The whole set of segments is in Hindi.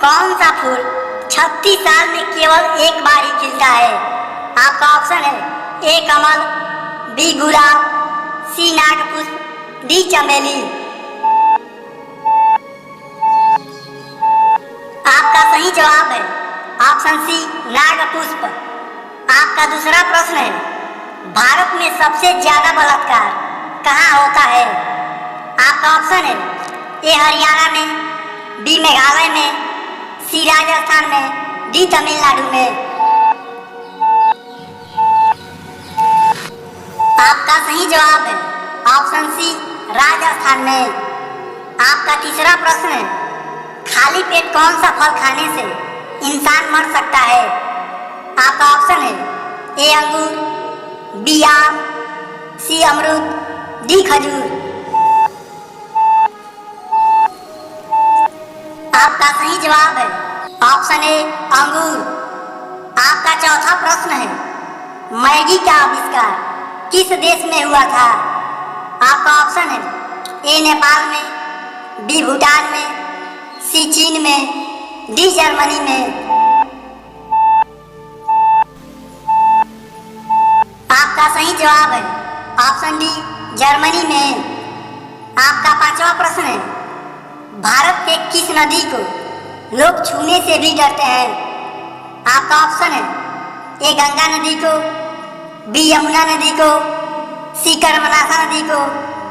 कौन सा फूल 36 साल में केवल एक बार ही खिलता है? आपका ऑप्शन है ए कमल, बी गुलाब, सी नागपुष्प, डी चमेली। आपका सही जवाब है ऑप्शन सी नागपुष्प। आपका दूसरा प्रश्न है, भारत में सबसे ज्यादा बलात्कार कहाँ होता है? आपका ऑप्शन है ए हरियाणा में, बी मेघालय में, सी राजस्थान में, डी तमिलनाडु में। आपका सही जवाब है ऑप्शन सी राजस्थान में। आपका तीसरा प्रश्न है, खाली पेट कौन सा फल खाने से इंसान मर सकता है? आपका ऑप्शन है ए अंगूर, बी आम, सी अमरूद, डी खजूर। आपका सही जवाब है ऑप्शन ए अंगूर। आपका चौथा प्रश्न है, मैगी का आविष्कार किस देश में हुआ था? आपका ऑप्शन है ए नेपाल में, बी भूटान में, सी चीन में, डी जर्मनी में। आपका सही जवाब है ऑप्शन डी जर्मनी में। आपका पांचवा प्रश्न है, भारत के किस नदी को लोग छूने से भी डरते हैं? आपका ऑप्शन है ए गंगा नदी को, बी यमुना नदी को, सी कर्मनाशा नदी को,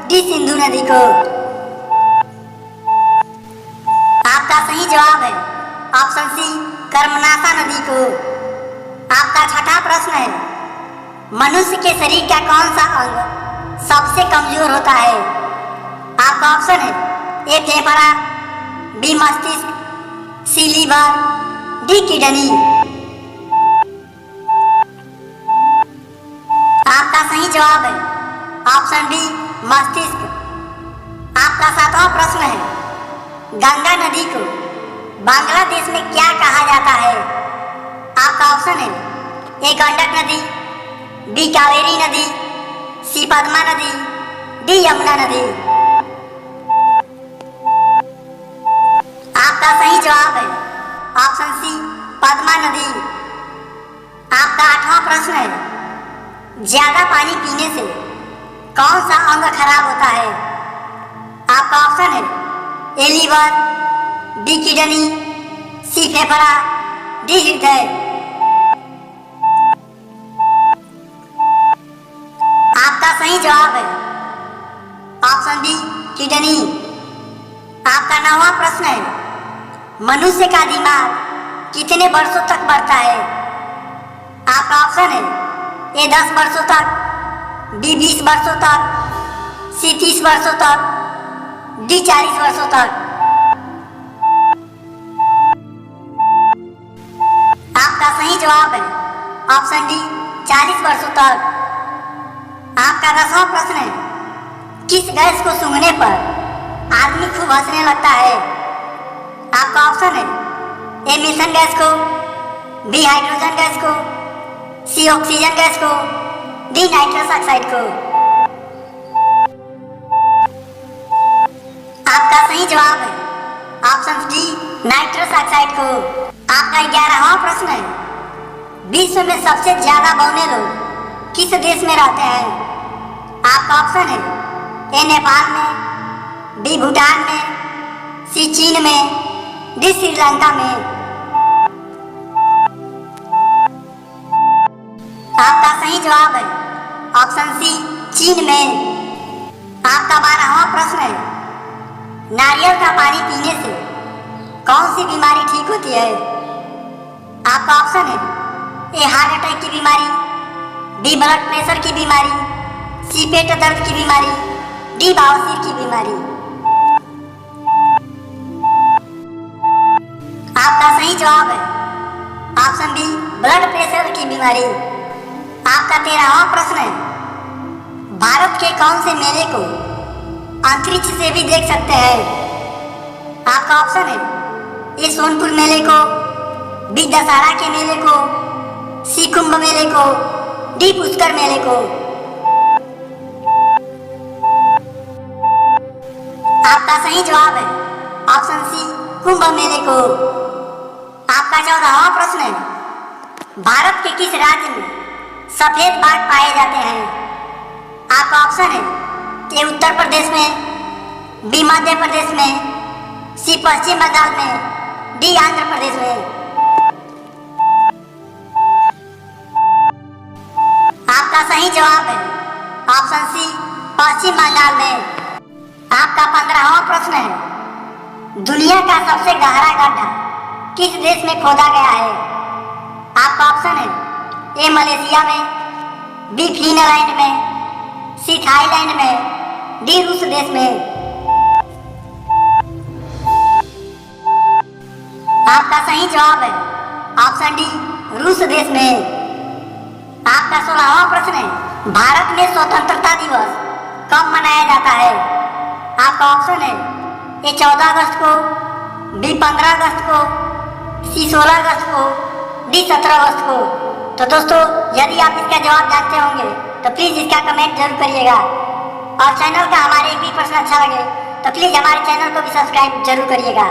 डी सिंधु नदी को। आपका सही जवाब है ऑप्शन सी कर्मनाशा नदी को। आपका छठा प्रश्न है, मनुष्य के शरीर का कौन सा अंग सबसे कमजोर होता है? आपका ऑप्शन है ए फेफड़ा, बी मस्तिष्क, सी लीवर, डी किडनी। आपका सही जवाब है ऑप्शन बी मस्तिष्क। आपका सातवां प्रश्न है, गंगा नदी को बांग्लादेश में क्या कहा जाता है? आपका ऑप्शन है ए गंडक नदी, बी कावेरी नदी, सी पद्मा नदी, डी यमुना नदी। आपका सही जवाब है ऑप्शन सी पद्मा नदी। आपका आठवां प्रश्न है, ज्यादा पानी पीने से कौन सा अंग खराब होता है? आपका ऑप्शन है ए लीवर, बी किडनी, सी फेफड़ा, डी हृदय। आपका सही जवाब है ऑप्शन बी किडनी। आपका नौवां प्रश्न है, मनुष्य का दिमाग कितने वर्षों तक बढ़ता है? आपका ऑप्शन है ए 10 वर्षों तक, बी 20 वर्षों तक, सी 30 वर्षों तक, डी 40 वर्षों तक। आपका सही जवाब है ऑप्शन डी 40 वर्षों तक। आपका 10वां प्रश्न है, किस गैस को सूंघने पर आदमी खूब हंसने लगता है? आपका ऑप्शन है ए मीथेन गैस को, बी हाइड्रोजन गैस को, सी ऑक्सीजन गैस को, डी नाइट्रस ऑक्साइड को। आपका सही जवाब है ऑप्शन डी नाइट्रस ऑक्साइड को। आपका 11वां प्रश्न है, विश्व में सबसे ज्यादा बौने लोग किस देश में रहते हैं? आपका ऑप्शन है ए नेपाल में, बी भूटान में, सी चीन में, डी श्रीलंका में। आपका सही जवाब है ऑप्शन सी चीन में। आपका 12वां प्रश्न है, नारियल का पानी पीने से कौन सी बीमारी ठीक होती है? आपका ऑप्शन है ए हार्ट अटैक की बीमारी, बी ब्लड प्रेशर की बीमारी, सी पेट दर्द की बीमारी, डी बवासीर की बीमारी। आपका सही जवाब है ऑप्शन बी ब्लड प्रेशर की बीमारी। आपका 13वां प्रश्न है, भारत के कौन से मेले को अंतरिक्ष से भी देख सकते हैं? आपका ऑप्शन है ए सोनपुर मेले को, बी दशहरा के मेले को, सी कुंभ मेले को, डी पुष्कर मेले को। आपका सही जवाब है ऑप्शन सी कुंभ मेले को। आपका 14वां प्रश्न है, भारत के किस राज्य में सफेद बाघ पाए जाते हैं? आपका ऑप्शन है ए उत्तर प्रदेश में, बी मध्य प्रदेश में, सी पश्चिम बंगाल में, डी आंध्र प्रदेश में। आपका सही जवाब है ऑप्शन सी पश्चिम बंगाल में। आपका 15वां प्रश्न है, दुनिया का सबसे गहरा गड्ढा किस देश में खोदा गया है? आपका ऑप्शन है ए मलेशिया में, बी फिनलैंड में, सी थाईलैंड में, डी रूस देश में। आपका सही जवाब है ऑप्शन डी रूस देश में। आपका 16वां प्रश्न है, भारत में स्वतंत्रता दिवस कब मनाया जाता है? आपका ऑप्शन है ए 14 अगस्त को, बी 15 अगस्त को, सी 16 अगस्त को, डी 17 अगस्त को। तो दोस्तों, यदि आप इसका जवाब जानते होंगे तो प्लीज इसका कमेंट जरूर करिएगा, और चैनल का हमारे एक भी प्रश्न अच्छा लगे तो प्लीज हमारे चैनल को भी सब्सक्राइब जरूर करिएगा।